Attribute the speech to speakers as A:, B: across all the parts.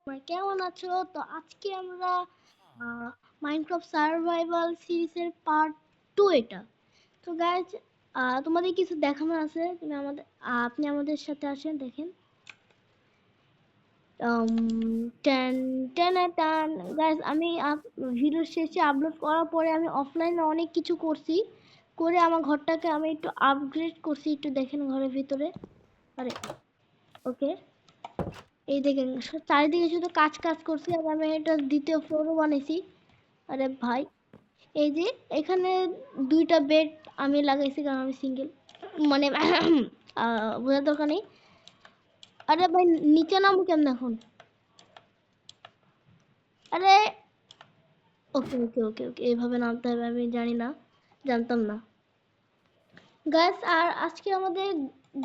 A: তোমরা কেমন আছো? তো আজকে আমরা মাইনক্রাফট সার্ভাইভাল সিরিজের পার্ট 2 এটা। তো গাইজ তোমাদের কিছু দেখানো আছে, আপনি আমাদের সাথে আসেন দেখেন। টেন টেন টেন গাইজ, আমি ভিডিও শেষে আপলোড করার পরে আমি অফলাইনে অনেক কিছু করছি, করে আমার ঘরটাকে আমি একটু আপগ্রেড করছি, একটু দেখেন ঘরের ভিতরে। আরে ওকে, এই দেখেন চারিদিকে শুধু কাজ কাজ করছি, আর আমি এটা দ্বিতীয় ফ্লোরও বানাইছি। আরে ভাই, এই যে এখানে দুইটা বেড আমি লাগাইছি, কারণ আমি সিঙ্গেল, মানে বোঝার দরকার নেই। আরে ভাই, নিচে নামবো কেমন এখন? আরে ওকে ওকে ওকে ওকে, এইভাবে নামতে হবে, আমি জানতাম না গাইস। আর আজকে আমাদের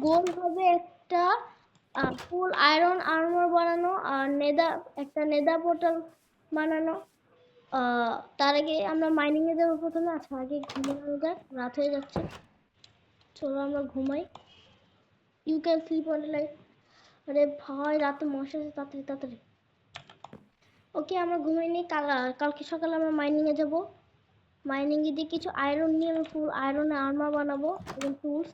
A: গোল হবে একটা ফুল আয়রন আর্মর বানানো, আর একটা নেদা পোর্টাল বানানো। তার আগে আমরা মাইনিং এ যাবো প্রথমে। আচ্ছা, আগে ঘুমানো যাক, রাত হয়ে যাচ্ছে, চলো আমরা ঘুমাই। You can sleep on light. আরে ভাই, রাতে মশা আছে, তাড়াতাড়ি তাড়াতাড়ি। ওকে, আমরা ঘুমাই নি। কালকে সকালে আমরা মাইনিং এ যাবো। মাইনিং এ দিয়ে কিছু আয়রন নিয়ে আমি ফুল আয়রন আর্মার বানাবো এবং টুলস।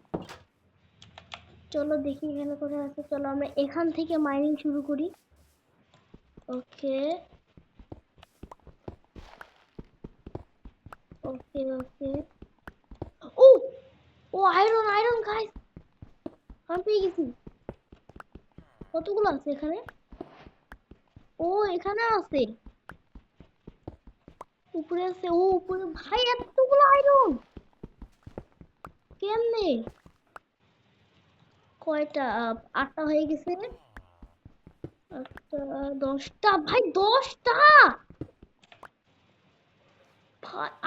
A: চলো দেখি এখানে কোথায় আছে। চলো আমরা এখান থেকে মাইনিং শুরু করি। ওকে ওকে ওকে। ও ও, আয়রন আয়রন গাইস, আমি পেয়ে গেছি। কতগুলো আছে এখানে? ও, এখানে আছে, উপরে আছে। ও উপরে, ভাই এতগুলো আয়রন কেমনে? কয়টা? 8টা হয়ে গেছে। একটা, 10টা ভাই, 10টা।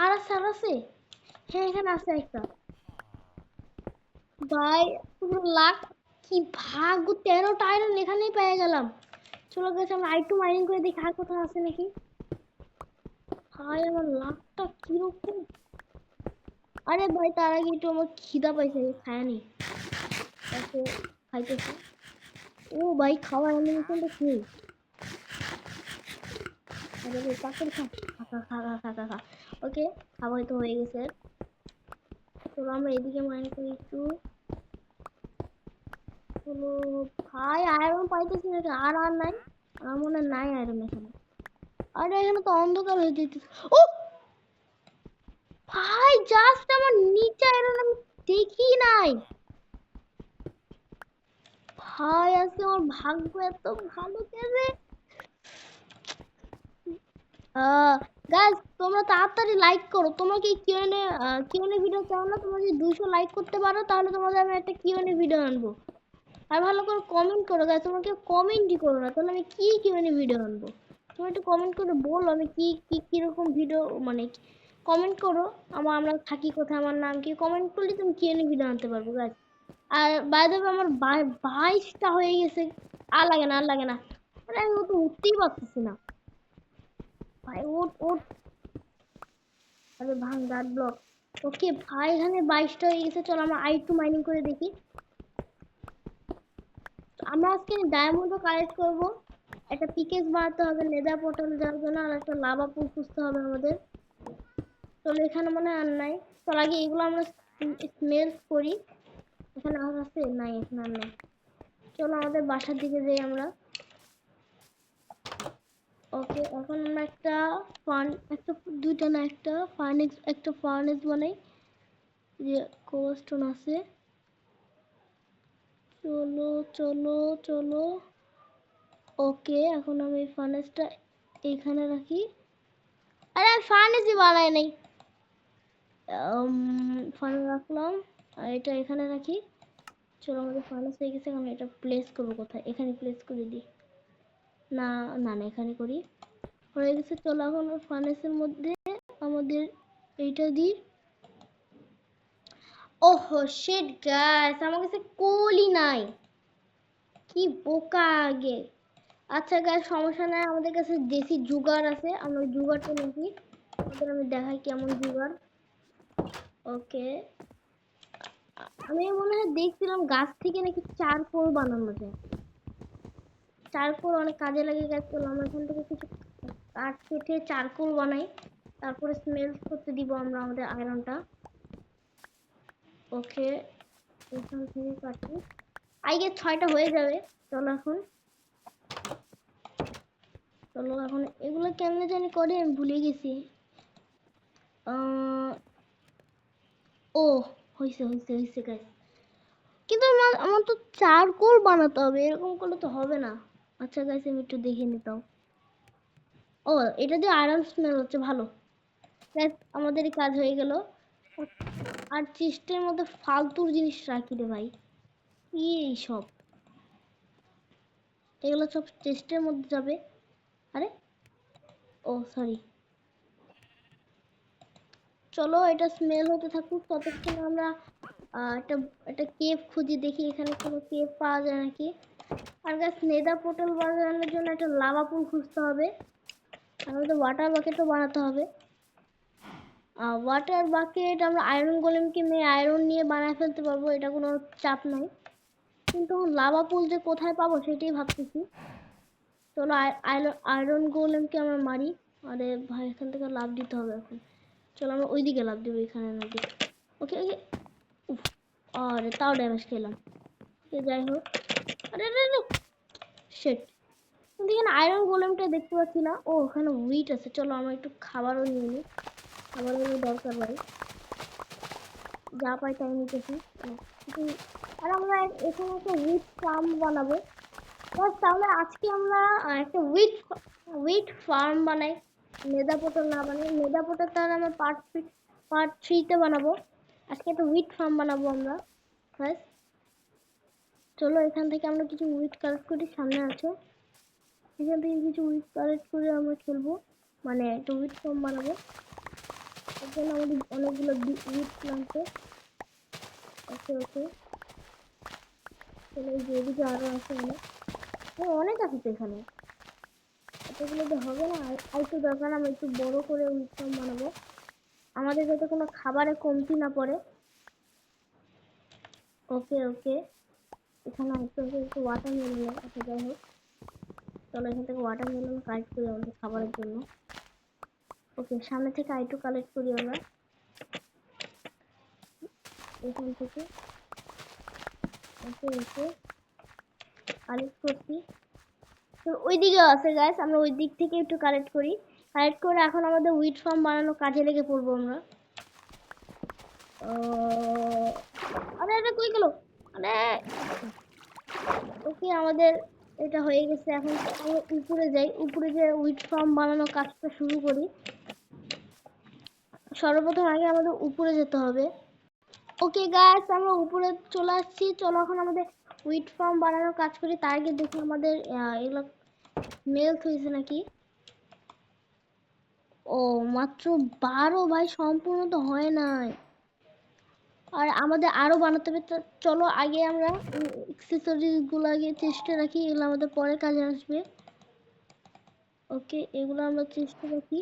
A: আর আছে আর আছে। হ্যাঁ, এখানে আছে একটা। ভাই পুরো লাখ, কি ভাগ্য, 13টা আয়রন এখানেই পেয়ে গেলাম। চলো গেছে, আমরা আরেকটু মাইনিং করে দেখি আর কোথাও আছে নাকি। ভাই আমার লাখটা কিরকম। আরে ভাই, তার আগে একটু আমার খিদা পাইছে, খায়নি। তাকে খাইতেছি। ও ভাই, খাওয়া অ্যানিমেশনটা কি? আরে ভাই, পাকড় খা, খা খা খা খা খা খা। ওকে, খাওয়া তো হয়ে গেছে। চলো আমরা এদিকে মাইন করি একটু। চলো ভাই, আয়রন পাইতেছি না, আর আর নাই। আমার মনে হয় নাই আয়রন এখানে। আরে এখানে তো অন্ধকার হয়ে যেতেছে। ও ভাই, জাস্ট আমার নিচে আয়রন আমি দেখি নাই। ভাই আজকে আমার ভাগ্য এত ভালো কেন? গাইস, তোমরা তাড়াতাড়ি লাইক করো। তোমরা কি কিউএনএ ভিডিও চাও না? তোমরা যদি 200 লাইক করতে পারো, তাহলে তোমাদের আমি একটা কিউএনএ ভিডিও আনবো। আর ভালো করে কমেন্ট করো গাইস, তোমরা কেউ কমেন্টই করো না, তাহলে আমি কি কিউএনএ ভিডিও আনবো? তোমরা একটু কমেন্ট করে বলো আমি কি কি কিরকম ভিডিও, মানে কমেন্ট করো। আমরা থাকি কোথায়, আমার নাম কি, কমেন্ট করলে তুমি কিউএনএ ভিডিও আনতে পারবো গাইস। আর বাই দ্য ওয়ে, আমার 22টা হয়ে গেছে। আর লাগে না, আর লাগে না। আরে আমি তো উঠতেই পারতেছি না। ভাই ওঠ ওঠ। আরে ভাঙ গার্ড ব্লক। ওকে ভাই, এখানে 22টা হয়ে গেছে। চলো আমরা আরেকটু মাইনিং করে দেখি। আমরা আজকে ডায়মন্ডও কালেক্ট করব। একটা পিকেস বানাতে হবে নেদার পোর্টাল যাওয়ার জন্য, আর একটা লাভা পুল খুঁজতে হবে আমাদের। চলো, এখানে মনে হয় আর নাই। চল আগে এগুলো আমরা স্মেলস করি। এখানে আর আছে? নাই, এখানে আর নাই। চলো আমাদের বাসার দিকে যাই আমরা। ওকে, এখন আমরা একটা, দুইটা না, একটা ফার্নেস বানাই, যে কোস্টোন আছে। চলো চলো চলো। ওকে, এখন আমি ফার্নেসটা এইখানে রাখি। আরে আমি ফার্নেসই বানাই নাই। ফার্নেস রাখলাম, আর এটা এখানে রাখি। চলো, আমাদের ফার্নেস হয়ে গেছে। এখন এটা প্লেস করবো কোথায়? এখানে প্লেস করে দিই। না না না, এখানে করি। হয়ে গেছে। চলো এখন ফার্নেসের মধ্যে আমাদের এইটা দিই। ওহো শিট গাইস, আমার কাছে কোলই নাই, কি বোকা আগে। আচ্ছা গাইস, সমস্যা নাই, আমাদের কাছে দেশি জুগার আছে, আমরা জুগারটা নিই। ওদের আমি দেখাই কেমন জুগার। ওকে, আমি মনে হয় দেখছিলাম গাছ থেকে নাকি চারকোল বানানো যায়। চারকোল অনেক কাজে লাগে গাইস। চলো আমরা এখান থেকে কিছু কাঠ কেটে চারকোল বানাই, তারপরে স্মেল্ট করতে দিব আমরা আমাদের আয়রনটা। ওকে, এখান থেকে কাটি, আই গেস 6টা হয়ে যাবে। চলো এখন এগুলো কেমনে জানি করে আমি ভুলে গেছি। ও হয়েছে হয়েছে হয়েছে গাইস, কিন্তু আমার তো চারকোল বানাতে হবে, এরকম করলে তো হবে না। আচ্ছা গাইস আমি একটু দেখে নিতাম। ও এটা দিয়ে আয়রন স্মেল হচ্ছে, ভালো গাইস, আমাদেরই কাজ হয়ে গেল। আর চেস্টের মধ্যে ফালতুর জিনিস রাখি রে ভাই, কি এইসব, এগুলো সব চেস্টের মধ্যে যাবে। আরে ও সরি, চলো এটা স্মেল হতে থাকুক, ততক্ষণ আমরা একটা একটা কেভ খুঁজি, দেখি এখানে কোনো কেভ পাওয়া যায় নাকি। আর গাছ নেদা পোর্টাল বানানোর জন্য একটা লাভা পুল খুঁজতে হবে, আর আমাদের ওয়াটার বাকেটও বানাতে হবে। ওয়াটার বাকেট আমরা আয়রন গোলেমকে মেয়ে আয়রন নিয়ে বানায় ফেলতে পারবো, এটা কোনো চাপ নাই। কিন্তু লাভা পুল যে কোথায় পাবো সেটাই ভাবতেছি। চলো আয়রন গোলেমকে আমরা মারি। আরে ভাই এখান থেকে লাভ দিতে হবে এখন, চলো আমরা ওইদিকে লাভ দেবো, এখানে নাকি। ওকে ওকে, আরে তাও ড্যামেজ খেলাম। যাই হোক, আরে আরে আরে শিট, কিন্তু এখানে আয়রন গোলেমটা দেখতে পাচ্ছি না। ও ওখানে উইট আছে, চলো আমরা একটু খাবারও নিয়ে নিই, খাবারেরও দরকার ভাই, যা পাই তাই নিতেছি। আর আমরা এখানে একটা উইট ফার্ম বানাবো। তাহলে আজকে আমরা একটা উইট ফার্ম বানাই, মেদা পটল না বানাই। মেদা পটল তাহলে আমরা পার্ট 3-তে বানাবো। আজকে একটা উইট ফার্ম বানাবো আমরা। ব্যাস, চলো এখান থেকে আমরা কিছু উইট কালেক্ট করি, সামনে আছে, এখান থেকে কিছু উইট কালেক্ট করে আমরা খেলবো, মানে একটা উইট ফার্ম বানাবো। এর জন্য আমাদের অনেকগুলো উইট লাগবে। ওকে ওকে, চলো এই যে এদিকে আরো আছে অনেক, অনেক আছে তো এখানে, এতগুলো তো হবে না, আর একটু দরকার, আমরা একটু বড় করে উইট ফার্ম বানাবো, আমাদের যাতে কোনো খাবারে কমতি না পড়ে। ওকে ওকে, এখানে একটু ওয়াটারমেলন আছে, যাই হোক চলো এখান থেকে ওয়াটারমেলন কালেক্ট করি আমাদের খাবারের জন্য। ওকে, সামনে থেকে আইটু কালেক্ট করি আমরা এখান থেকে। ওকে ওকে, কালেক্ট করছি, তো ওই দিকেও আছে গাইস, আমরা ওই দিক থেকে একটু কালেক্ট করি। কালেক্ট করে এখন আমাদের উইট ফার্ম বানানোর কাজে লেগে পড়বো আমরা। আরে আরে কই গেল, আরে ওকে আমাদের এটা হয়ে গেছে। এখন আমরা উপরে যাই, উপরে যে উইট ফার্ম বানানোর কাজটা শুরু করি। সর্বপ্রথম আগে আমাদের উপরে যেতে হবে। ওকে গাইস, আমরা উপরে চলে আসছি, চলো এখন আমাদের উইট ফার্ম বানানোর কাজ করি। তার আগে দেখি আমাদের এগুলো মেলস হয়েছে নাকি। ও মাত্র 12 ভাই, সম্পূর্ণ তো হয় নাই, আর আমাদের আরো বানাতে হবে। চলো আগে আমরা অ্যাক্সেসরিজ গুলো আগে চেষ্টা রাখি, এগুলো আমাদের পরে কাজে আসবে। ওকে, এগুলো আমরা চেষ্টা রাখি,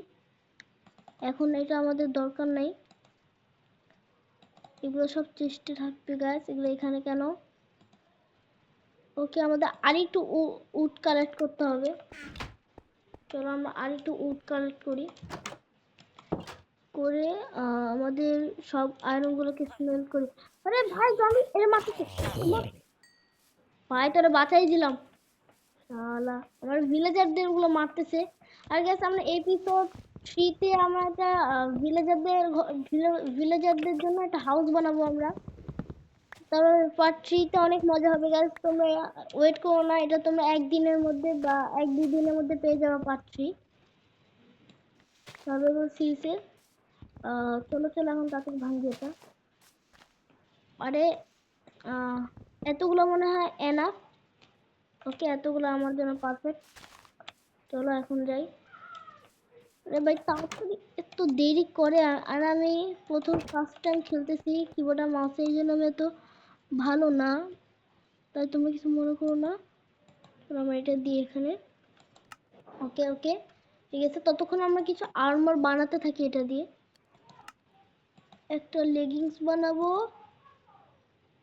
A: এখন এটা আমাদের দরকার নাই, এগুলো সব চেষ্টা থাকবে গাইস। এগুলো এখানে কেন? ওকে, আমাদের আরেকটু উড কালেক্ট করতে হবে, চলো আমরা আরেকটু উড কালেক্ট করি, করে আমাদের সব আয়রন গুলোকে স্মেল্ট করি। আরে ভাই জম্বি এর মারতেছে, ভাই তোরা বাঁচাই দিলাম, শালা আমার ভিলেজারদের গুলো মারতেছে। আর গাইস আমরা এপিসোড 3-তে আমরা একটা ভিলেজারদের জন্য একটা হাউস বানাবো আমরা, তারপর পার্ট 3-তে অনেক মজা হবে গাইস, তোমরা ওয়েট করো না, এটা তোমরা একদিনের মধ্যে বা 1-2 দিনের মধ্যে পেয়ে যাবে পার্ট 3 সার্ভাইভাল সিরিজের। চলো চলো এখন তাড়াতাড়ি ভাঙি এটা। আরে এতগুলো মনে হয় এনাফ। ওকে, এতগুলো আমার জন্য পারফেক্ট, চলো এখন যাই। আরে ভাই তাড়াতাড়ি, এত দেরি করে, আর আমি ফার্স্ট টাইম খেলতেছি কিবোর্ড আর মাউসে, এই জন্য আমি এত ভালো না, তাই তোমরা কিছু মনে করো না। আমরা এটা দিয়ে এখানে, ওকে ওকে ঠিক আছে, ততক্ষণ আমরা কিছু আর্মার বানাতে থাকি এটা দিয়ে। একটা লেগিংস বানাবো,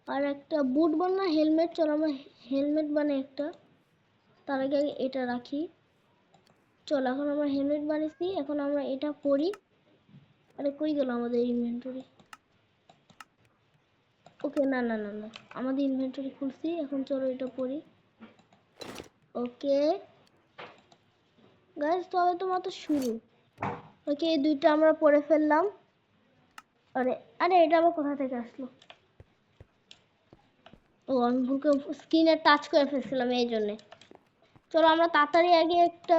A: আর একটা বুট বানা, হেলমেট, চলো আমরা হেলমেট বানাই একটা। তার আগে এটা রাখি। চল, এখন আমরা হেলমেট বানিয়েছি, এখন আমরা এটা পরি। আরে কই গেল আমাদের ইনভেন্টরি? ওকে, না না না না, আমাদের ইনভেন্টরি খুলছি, এখন চলো এটা পরি। ওকে গাইস, তবে তোমার তো শুরু। ওকে, এই দুইটা আমরা পরে ফেললাম। আরে আরে, এটা আবার কোথা থেকে আসলো? ও, আমি ভুলকে স্ক্রিনে টাচ করে ফেলছিলাম এই জন্যে। চলো আমরা তাড়াতাড়ি আগে একটা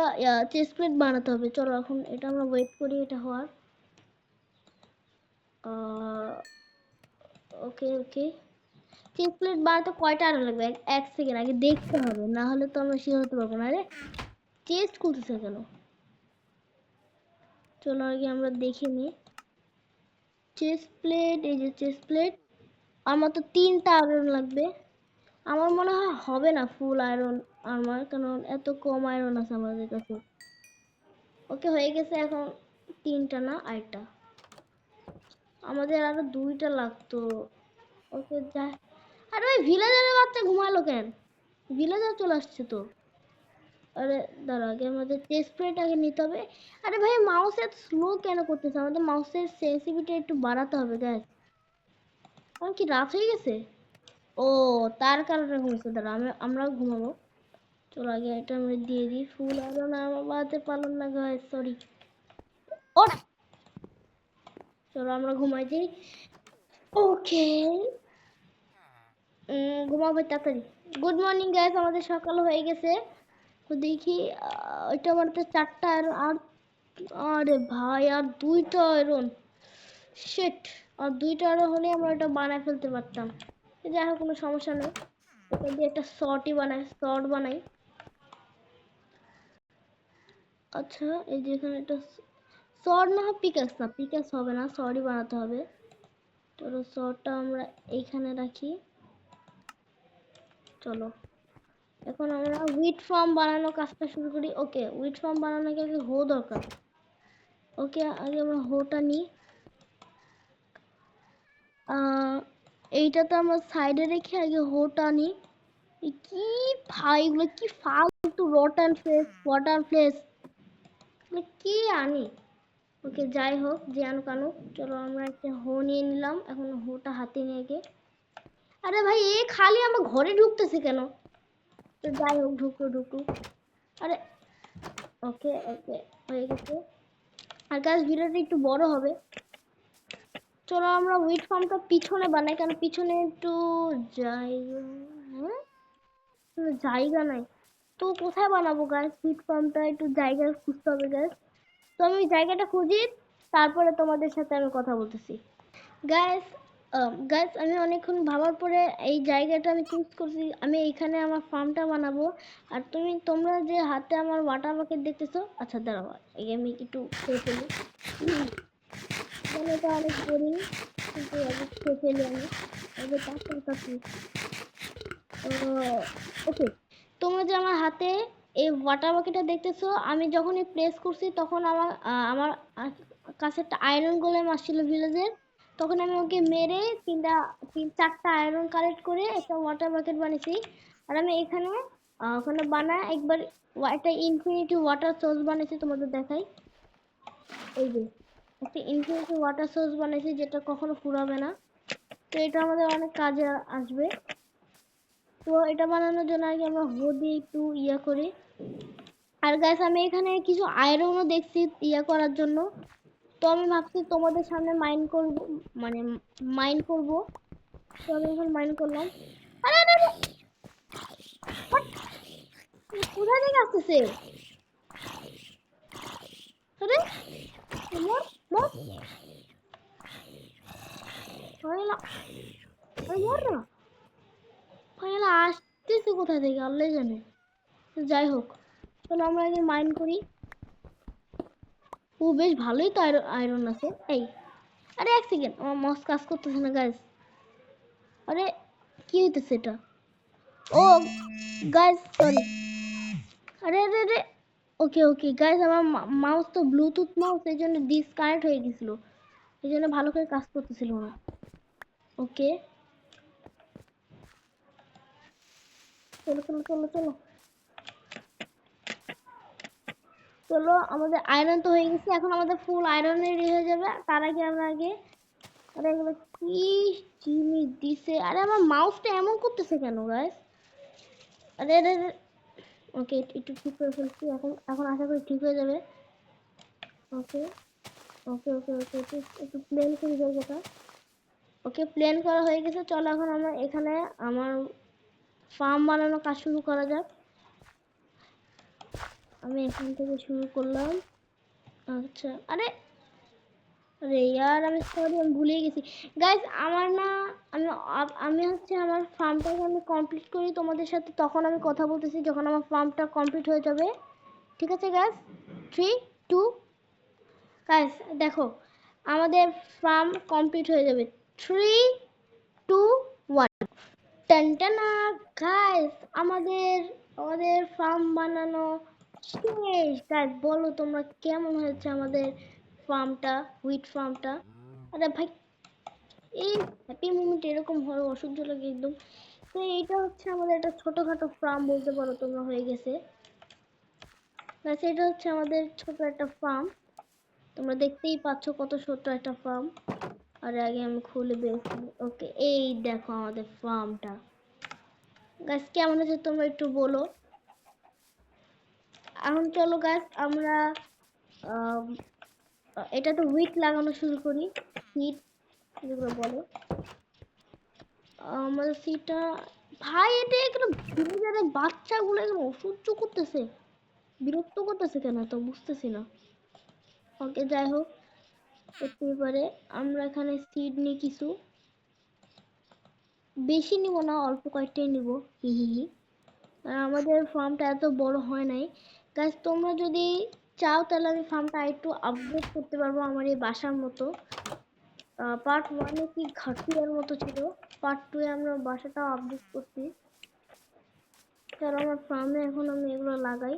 A: চেস্ট প্লেট বানাতে হবে। চলো এখন এটা আমরা ওয়েট করি এটা হওয়ার। ওকে ওকে, চেস্ট প্লেট বানাতে কয়টা আরো লাগবে? এক সেকেন্ড আগে দেখতে হবে, না হলে তো আমরা শিওর হতে পারবো না। আরে চেস্ট খুলতেছে কেন? চলো আগে আমরা দেখে নিই। চেস্ট প্লেট, এই যে চেস্ট প্লেট। আমার তো 3টা আয়রন লাগবে। আমার মনে হয় হবে না ফুল আয়রন আমার, কারণ এত কম আয়রন আছে আমাদের কাছে। ওকে, হয়ে গেছে এখন। 3টা না, আরেকটা আমাদের আরো 2টা লাগতো। ওকে যা। আরে ওই ভিলেজারের বাচ্চা ঘুমালো কেন? ভিলেজার চলে আসছে তো। আরে দাঁড়া, আগে আমাদের টেস্ট প্লেট আগে নিতে হবে। আরে ভাই, মাউসের স্লো কেন করতেছে? আমাদের মাউসের সেন্সিটিভিটি একটু বাড়াতে হবে গাইস। আমার কি রাত হয়ে গেছে? ও, তার কারণে ঘুমছে। দাঁড়া, আমরাও ঘুমাবো। চলো আগে এটা আমরা দিয়ে দিই। ফুল আয়রন আমার বাড়াতে পারলাম না গাইস, সরি। ও, চলো আমরা ঘুমাই যাই। ওকে, ঘুমাবো তাড়াতাড়ি। গুড মর্নিং গাইস, আমাদের সকাল হয়ে গেছে। তো দেখি ওইটা বানাতে 4টা আয়রন আর। আরে ভাই, আর 2টা আয়রন। শিট, আর 2টা আয়রন হলে আমরা এটা বানায় ফেলতে পারতাম। যাই হোক, কোনো সমস্যা নেই। এটা দিয়ে একটা শর্ট বানাই। আচ্ছা, এই যে এখানে একটা শর্ট না হয় পিকাক্স, না পিকাক্স হবে না, শর্টই বানাতে হবে। চলো শর্টটা আমরা এইখানে রাখি। চলো এখন আমরা উইট ফার্ম বানানোর কাজটা শুরু করি। ওকে, উইট ফার্ম বানানোর আগে হো দরকার। ওকে, আগে আমরা হোটা নিই। এইটা তো আমরা সাইডে রেখে আগে হোটা নিই। কি ভাই, এগুলো কি ফালতু রটান ফেস, ওয়াটার ফেস, কি আনি? ওকে, যাই হোক, যে আনুক আনুক। চলো আমরা একটা হো নিয়ে নিলাম, এখন হোটা হাতে নিয়ে গিয়ে। আরে ভাই, এ খালি আমার ঘরে ঢুকতেছে কেন? তো যাই হোক, ঢুকু ঢুকু। আরে ওকে ওকে, হয়ে গেছে। আর গাছ ভিডিওটা একটু বড় হবে। চলো আমরা উইট ফার্মটা পিছনে বানাই, কারণ পিছনে একটু জায়গা, হ্যাঁ জায়গা নাই। তো কোথায় বানাবো গাছ? উইট ফার্মটা একটু জায়গা খুঁজতে হবে গাছ। তো আমি জায়গাটা খুঁজি, তারপরে তোমাদের সাথে আমি কথা বলতেছি। গাইস, গাইস, আমি অনেকক্ষণ ভাবার পরে এই জায়গাটা আমি চুজ করছি। আমি এইখানে আমার ফার্মটা বানাবো। আর তোমরা যে হাতে আমার ওয়াটার বাকেট দেখতেছো, আচ্ছা দাঁড়াও, এই আমি একটু খেয়ে ফেলি। মানে এটা অনেক বোরিং, কিন্তু আগে খেয়ে ফেলি আমি। আগে তাড়াতাড়ি। ওকে, তোমরা যে আমার হাতে এই ওয়াটার বাকেটটা দেখতেছো, আমি যখনই প্রেস করছি তখন আমার কাছে একটা আয়রন গোলেম আসছিল ভিলেজের। তখন আমি ওকে মেরে 4টা আয়রন কালেক্ট করে একটা ওয়াটার বাকেট বানিয়েছি। আর আমি এখানে ওখানে বানায় একবার একটা ইনফিনিটি ওয়াটার সোর্স বানিয়েছি, তোমাদের দেখাই। এই যে একটা ইনফিনিটি ওয়াটার সোর্স বানিয়েছি, যেটা কখনো ফুরাবে না। তো এটা আমাদের অনেক কাজে আসবে। তো এটা বানানোর জন্য আগে আমরা হো দিয়ে একটু ইয়া করি। আর গাইস, আমি এখানে কিছু আয়রনও দেখছি ইয়া করার জন্য। তো আমি ভাবছি তোমাদের সামনে মানে মাইন করব। তো আমি এখন মাইন করলাম। আরে আরে আরে, what? কোথা থেকে আসতেছে? আরে মর মর, ফাইলা, আরে মর না, ফাইলা আসতেছে কোথা থেকে আল্লাহ জানে। তো যাই হোক, চলো আমরা আগে মাইন করি। ও বেশ ভালোই তো আয়রন আছে। এই, আরে এক সেকেন্ড, আমার মাউস কাজ করতেছে না গাইস। আরে কি হইতেছে এটা? ও গাইস, সরি। আরে আরে আরে, ওকে ওকে গাইস, আমার মাউস তো ব্লুটুথ মাউস, এই জন্য ডিসকানেক্ট হয়ে গেছিল। এই জন্য ভালো করে কাজ করতেছিল না। ওকে, চলো চলো চলো চলো। চলো আমাদের আয়রন তো হয়ে গেছে, এখন আমাদের ফুল আয়রন রেডি হয়ে যাবে। তার আগে আমরা আরে এগুলো কি জিনিস দিছে, আরে আমার মাউসটা এমন করতেছে কেন গাইস? আরে আরে ওকে, একটু ঠিক করে ফেলছি, এখন এখন আশা করি ঠিক হয়ে যাবে। ওকে ওকে ওকে ওকে একটু একটু প্লেন করি জায়গাটা। ওকে, প্লেন করা হয়ে গেছে। চলো এখন আমরা এখানে আমার ফার্ম বানানোর কাজ শুরু করা যাক। আমি এখান থেকে শুরু করলাম। আচ্ছা, আরে আরে ইয়ার, আমি সরি, আমি ভুলে গেছি গাইস। আমার না, আমি আমি হচ্ছে আমার ফার্মটাকে আমি কমপ্লিট করি তোমাদের সাথে, তখন আমি কথা বলতেছি যখন আমার ফার্মটা কমপ্লিট হয়ে যাবে। ঠিক আছে গাইস, 3 2 গাইস দেখো, আমাদের ফার্ম কমপ্লিট হয়ে যাবে। 3 2 1 টানটানা। গাইস আমাদের আমাদের ফার্ম বানানো শেষ। গাইস বলো তোমরা কেমন হয়েছে আমাদের ফার্মটা, হুইট ফার্মটা? আরে ভাই, এই হ্যাপি মোমেন্ট এরকম হয় অসহ্য লাগে একদম। তো এইটা হচ্ছে আমাদের একটা ছোটখাটো ফার্ম বলতে পারো তোমরা, হয়ে গেছে। গাইস এটা হচ্ছে আমাদের ছোট একটা ফার্ম, তোমরা দেখতেই পাচ্ছ কত ছোট একটা ফার্ম। আর আগে আমি খুলে বের করি। ওকে, এই দেখো আমাদের ফার্মটা। গাইস কেমন আছে তোমরা একটু বলো। এখন চলো গাইস আমরা আম, এটা তো উইট লাগানো শুরু করি। সিট যেগুলো বলে, আমাদের সিটটা, ভাই এটা এগুলো ভিলেজারের বাচ্চাগুলো এগুলো অসহ্য করতেছে, বিরক্ত করতেছে কেন তো বুঝতেছি না। ওকে যাই হোক, করতেই পারে। আমরা এখানে সিড নিই কিছু, বেশি নিব না, অল্প কয়েকটাই নিব। হি হি হি। আর আমাদের ফার্মটা এত বড় হয় নাই। গাইস তোমরা যদি চাও তাহলে আমি ফার্মটা একটু আপগ্রেড করতে পারবো আমার এই বাসার মতো। পার্ট 1 এ কি ঘাটিয়ার মতো ছিল, পার্ট 2 এ আমরা বাসাটাও আপডেট করছি। চলো আমার ফার্মে এখন আমি এগুলো লাগাই।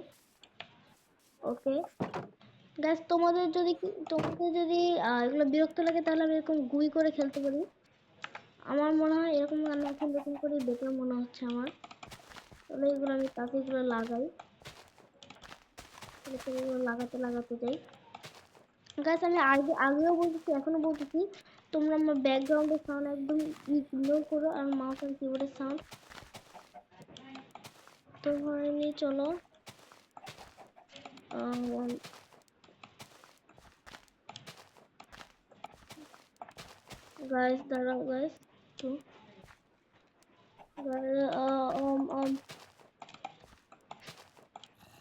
A: ওকে গাইস, তোমাদের যদি এগুলো বিরক্ত লাগে তাহলে আমি এরকম গুই করে খেলতে পারি। আমার মনে হয় এরকম রান্না এখন এরকম করে বেটার মনে হচ্ছে আমার। তাহলে এগুলো আমি তাকে এগুলো লাগাই, এগুলো লাগাতে লাগাতে যাই। গাইস আমি আগেও বলতেছি এখনো বলতেছি, তোমরা আমার ব্যাকগ্রাউন্ডের সাউন্ড একদম ইগনোর করো, আর মাউস আর কিবোর্ডের সাউন্ড তো হয়নি। চলো গাইস দাঁড়াও গাইস, তো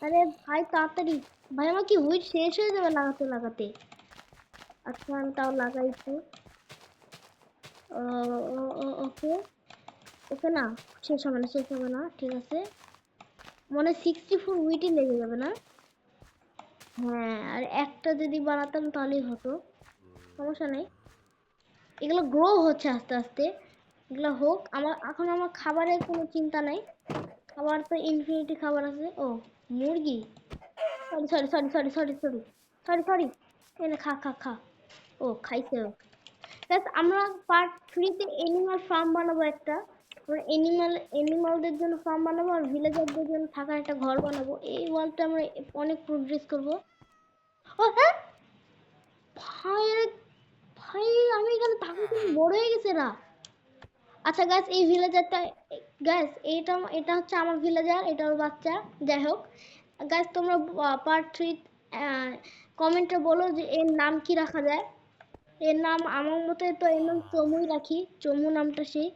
A: আরে ভাই তাড়াতাড়ি, ভাই আমার কি হুইট শেষ হয়ে যাবে লাগাতে লাগাতে। আচ্ছা আমি তাও লাগাই একটু। ওকে ওকে, না শেষ হবে না, শেষ হবে না, ঠিক আছে। মনে 64 উইটই লেগে যাবে না? হ্যাঁ, আর একটা যদি বানাতাম তাহলেই হতো, সমস্যা নেই। এগুলো গ্রো হচ্ছে আস্তে আস্তে, এগুলো হোক। আমার এখন আমার খাবারের কোনো চিন্তা নাই, খাবার তো ইনফিনিটি খাবার আছে। ও মুরগি, sorry sorry sorry sorry sorry sorry sorry sorry, এনে খা খা খা। ও খাইছে ও। Guys, আমরা পার্ট 3 তে এনিমাল ফার্ম বানাবো একটা। আমরা এনিমালদের জন্য ফার্ম বানাবো, আর ভিলেজারদের জন্য থাকার একটা ঘর বানাবো। এই ওয়ার্ল্ডটা আমরা অনেক প্রোগ্রেস করব। ও হ্যাঁ ভাই, ভাই আমি এখানে থাকতে বড় হয়ে গেছে না। আচ্ছা গাইস, এই ভিলেজারটা, গাইস এটা হচ্ছে আমার ভিলেজার, এটা ওর বাচ্চা। যাই হোক গাইস, তোমরা পার্ট 3 কমেন্টে বলো যে এর নাম কি রাখা যায়। এর নাম আমার মতে তো এর নাম চমুই রাখি, চমু নামটা সেই।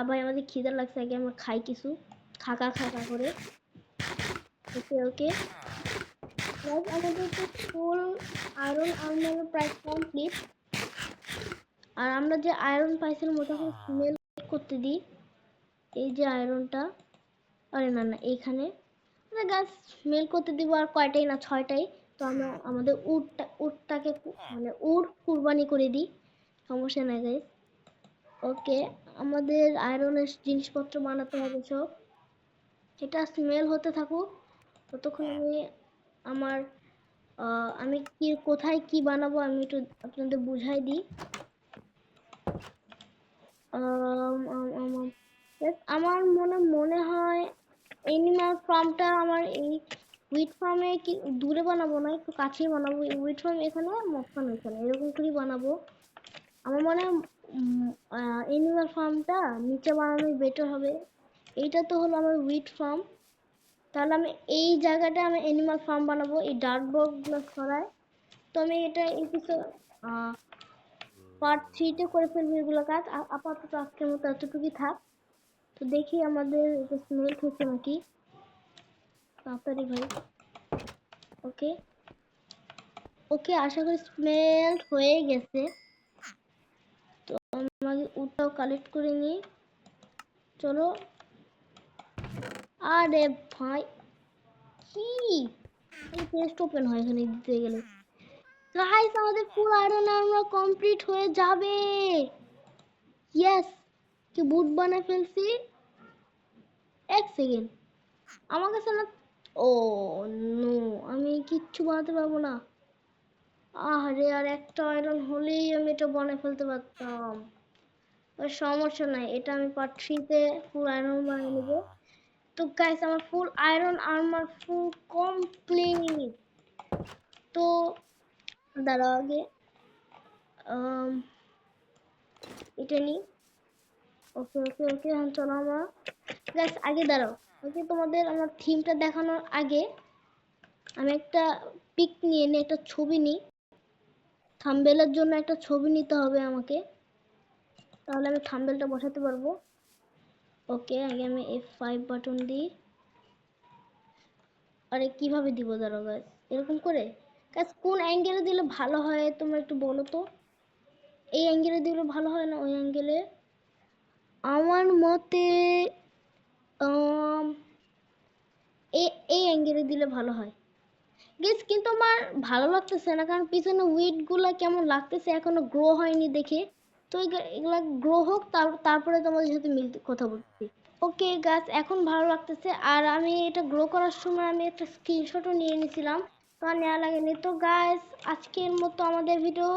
A: ভাই আমাদের খিদে লাগছে, আগে আমরা খাই কিছু, খাকা খাকা করে। ওকে ওকে আমাদের তো ফুল আয়রন আর্মার প্রায় কমপ্লিট। আর আমরা যে আয়রন পাইছিলাম ওটা স্মেল করতে দিই, এই যে আয়রনটা, আরে না না এইখানে গাছ স্মেল করতে দিব। আর কয়টাই না, 6টাই। তো আমরা আমাদের উটটাকে মানে উট কুরবানি করে দিই, সমস্যা নাই গাইস। ওকে, আমাদের আয়রনের জিনিসপত্র বানাতে হবে সব, এটা স্মেল হতে থাকুক। ততক্ষণ আমার আমি কোথায় কি বানাবো আমি একটু আপনাদের বুঝাই দিই। আম, আম, আম, আমার মনে মনে হয় এনিম্যাল ফার্মটা আমার এই উইট ফার্মে কি দূরে বানাবো না, একটু কাছেই বানাবো। উইট ফার্ম এখানে, মক্কান এখানে, এরকম করেই বানাবো। আমার মনে হয় এনিম্যাল ফার্মটা নিচে বানানোই বেটার হবে। এইটা তো হলো আমার উইট ফার্ম, তাহলে আমি এই জায়গাটা আমি এনিম্যাল ফার্ম বানাবো, এই ডার্ক বক্সগুলো সরাই। তো আমি এটা এপিসোড পার্ট 3-তে করে ফেলবো এগুলো কাজ। আপাতত আজকের মতো এতটুকুই থাক। তো দেখি আমাদের এটা স্মেল্ট হচ্ছে নাকি, তাড়াতাড়ি ভাই। ওকে ওকে, আশা করি স্মেল্ট হয়ে গেছে। তো আমাকে উডটাও কালেক্ট করে নিই, চলো। আরে ভাই, কি এই পেস্ট ওপেন হয় এখানে দিতে গেলে। গাইস, আমাদের ফুল আয়রন আর্মার কমপ্লিট হয়ে যাবে। ইয়েস, কি বুট বানায় ফেলছি। এক সেকেন্ড, আমার কাছে না, ও নো, আমি কিচ্ছু বানাতে পারবো না। আরে, আর একটা আয়রন হলেই আমি এটা বানিয়ে ফেলতে পারতাম। সমস্যা নাই, এটা আমি পার্ট 3-তে ফুল আয়রন বানিয়ে নেবো। তো গাইস, আমার ফুল আয়রন আর্মার ফুল কমপ্লিট। তো দাঁড়াও আগে এটা নিই। ওকে ওকে ওকে, এখন চলো আমরা, গাইস আগে দাঁড়াও, ওকে তোমাদের আমার থিমটা দেখানোর আগে আমি একটা পিক নিয়ে নিই, একটা ছবি নিই। থাম্বনেলের জন্য একটা ছবি নিতে হবে আমাকে, তাহলে আমি থাম্বনেলটা বসাতে পারবো। ওকে, আগে আমি F5 বাটন দিই। আরে কিভাবে দিব, দাঁড়াও গাইস, এরকম করে। গাইস, কোন অ্যাঙ্গেলে দিলে ভালো হয় তোমরা একটু বলো তো। এই অ্যাঙ্গেলে দিলে ভালো হয় না ওই অ্যাঙ্গেলে? আমার মতে আম, এই অ্যাঙ্গেলে দিলে ভালো হয়। গেস, কিন্তু আমার ভালো লাগতেছে না, কারণ পিছনে উইড গুলা কেমন লাগতেছে, এখনো গ্রো হয়নি দেখে। তো এগুলা গ্রো হোক, তারপরে তোমাদের সাথে কথা বলছি। ওকে গাছ, এখন ভালো লাগতেছে। আর আমি এটা গ্রো করার সময় আমি একটা স্ক্রিনশটও নিয়ে নিয়েছিলাম, তো আর নেওয়া লাগেনি। তো গাইস, আজকের মতো আমাদের ভিডিও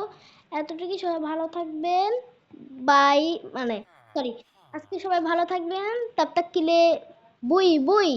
A: এতটুকুই। সবাই ভালো থাকবেন, বাই, মানে সরি, আজকে সবাই ভালো থাকবেন। তব তক के लिए বুই বুই।